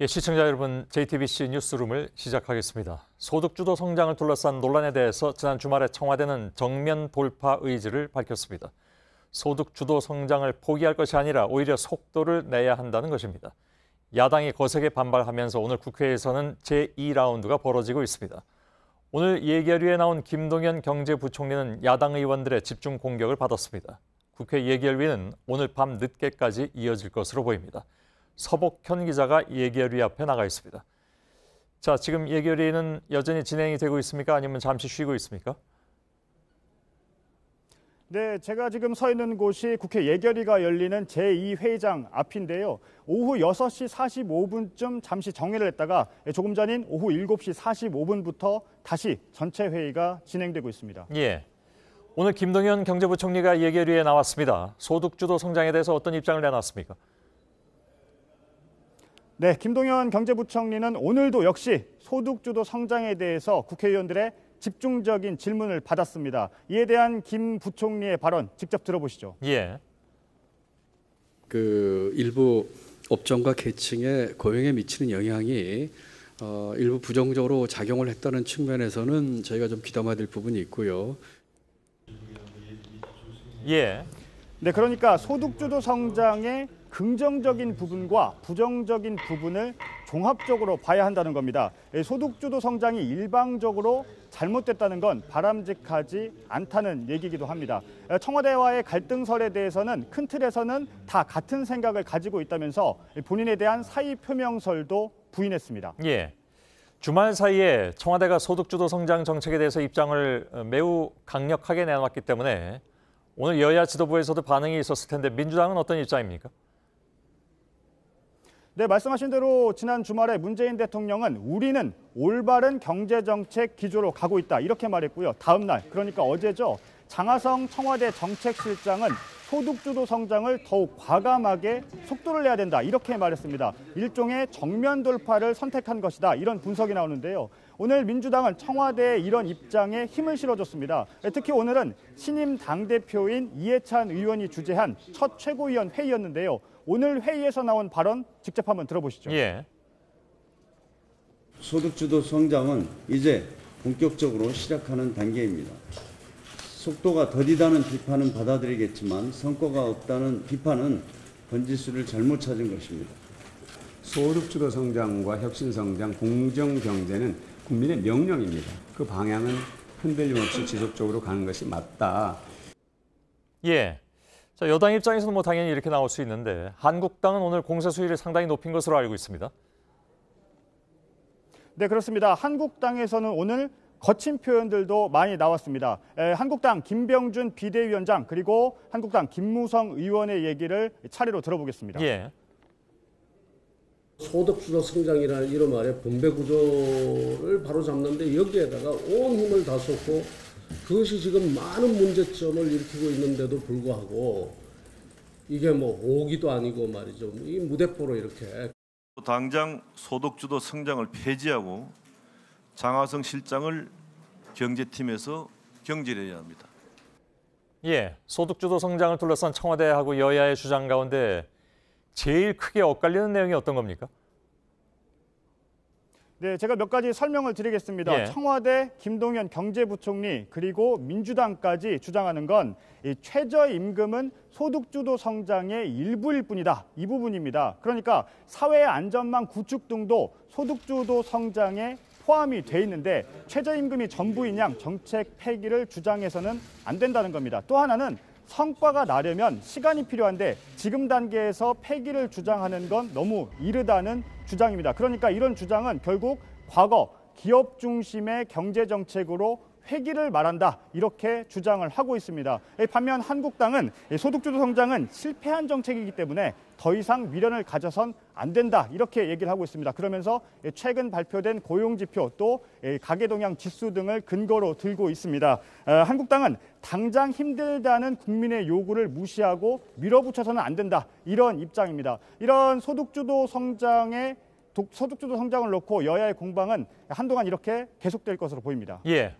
예, 시청자 여러분, JTBC 뉴스룸을 시작하겠습니다. 소득주도 성장을 둘러싼 논란에 대해서 지난 주말에 청와대는 정면 돌파 의지를 밝혔습니다. 소득주도 성장을 포기할 것이 아니라 오히려 속도를 내야 한다는 것입니다. 야당이 거세게 반발하면서 오늘 국회에서는 제2라운드가 벌어지고 있습니다. 오늘 예결위에 나온 김동연 경제부총리는 야당 의원들의 집중 공격을 받았습니다. 국회 예결위는 오늘 밤 늦게까지 이어질 것으로 보입니다. 서복현 기자가 예결위 앞에 나가 있습니다. 자, 지금 예결위는 여전히 진행이 되고 있습니까? 아니면 잠시 쉬고 있습니까? 네, 제가 지금 서 있는 곳이 국회 예결위가 열리는 제2회의장 앞인데요. 오후 6시 45분쯤 잠시 정회를 했다가 조금 전인 오후 7시 45분부터 다시 전체 회의가 진행되고 있습니다. 예, 오늘 김동연 경제부총리가 예결위에 나왔습니다. 소득주도 성장에 대해서 어떤 입장을 내놨습니까? 네, 김동연 경제부총리는 오늘도 역시 소득주도 성장에 대해서 국회의원들의 집중적인 질문을 받았습니다. 이에 대한 김 부총리의 발언 직접 들어보시죠. 예. 일부 업종과 계층의 고용에 미치는 영향이 일부 부정적으로 작용을 했다는 측면에서는 저희가 좀 귀담아야 될 부분이 있고요. 예. 네, 그러니까 소득주도 성장의 긍정적인 부분과 부정적인 부분을 종합적으로 봐야 한다는 겁니다. 소득주도 성장이 일방적으로 잘못됐다는 건 바람직하지 않다는 얘기이기도 합니다. 청와대와의 갈등설에 대해서는 큰 틀에서는 다 같은 생각을 가지고 있다면서 본인에 대한 사의 표명설도 부인했습니다. 예. 주말 사이에 청와대가 소득주도 성장 정책에 대해서 입장을 매우 강력하게 내놨기 때문에 오늘 여야 지도부에서도 반응이 있었을 텐데 민주당은 어떤 입장입니까? 네, 말씀하신 대로 지난 주말에 문재인 대통령은 우리는 올바른 경제정책 기조로 가고 있다 이렇게 말했고요. 다음 날, 그러니까 어제죠. 장하성 청와대 정책실장은 소득주도 성장을 더욱 과감하게 속도를 내야 된다 이렇게 말했습니다. 일종의 정면 돌파를 선택한 것이다 이런 분석이 나오는데요. 오늘 민주당은 청와대의 이런 입장에 힘을 실어줬습니다. 특히 오늘은 신임 당대표인 이해찬 의원이 주재한 첫 최고위원 회의였는데요. 오늘 회의에서 나온 발언 직접 한번 들어보시죠. 예. 소득주도 성장은 이제 본격적으로 시작하는 단계입니다. 속도가 더디다는 비판은 받아들이겠지만 성과가 없다는 비판은 번지수를 잘못 찾은 것입니다. 소득주도 성장과 혁신성장, 공정경제는 국민의 명령입니다. 그 방향은 흔들림 없이 지속적으로 가는 것이 맞다. 예. 자, 여당 입장에서는 뭐 당연히 이렇게 나올 수 있는데 한국당은 오늘 공세 수위를 상당히 높인 것으로 알고 있습니다. 네, 그렇습니다. 한국당에서는 오늘 거친 표현들도 많이 나왔습니다. 한국당 김병준 비대위원장 그리고 한국당 김무성 의원의 얘기를 차례로 들어보겠습니다. 예. 소득주도 성장이라는 이름 아래 분배 구조를 바로잡는데 여기에다가 온 힘을 다 쏟고 그것이 지금 많은 문제점을 일으키고 있는데도 불구하고 이게 뭐 오기도 아니고 말이죠. 이 무대포로 이렇게. 당장 소득주도 성장을 폐지하고 장하성 실장을 경제팀에서 경질해야 합니다. 예, 소득주도 성장을 둘러싼 청와대하고 여야의 주장 가운데 제일 크게 엇갈리는 내용이 어떤 겁니까? 네, 제가 몇 가지 설명을 드리겠습니다. 예. 청와대 김동연 경제부총리 그리고 민주당까지 주장하는 건 이 최저임금은 소득주도 성장의 일부일 뿐이다. 이 부분입니다. 그러니까 사회 안전망 구축 등도 소득주도 성장에 포함이 돼 있는데 최저임금이 전부인 양 정책 폐기를 주장해서는 안 된다는 겁니다. 또 하나는 성과가 나려면 시간이 필요한데 지금 단계에서 폐기를 주장하는 건 너무 이르다는 주장입니다. 그러니까 이런 주장은 결국 과거 기업 중심의 경제정책으로 회귀를 말한다 이렇게 주장을 하고 있습니다. 반면 한국당은 소득주도 성장은 실패한 정책이기 때문에 더 이상 미련을 가져선 안 된다 이렇게 얘기를 하고 있습니다. 그러면서 최근 발표된 고용지표 또 가계동향 지수 등을 근거로 들고 있습니다. 한국당은 당장 힘들다는 국민의 요구를 무시하고 밀어붙여서는 안 된다 이런 입장입니다. 이런 소득주도 성장을 놓고 여야의 공방은 한동안 이렇게 계속될 것으로 보입니다. 예,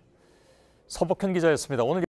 서복현 기자였습니다. 오늘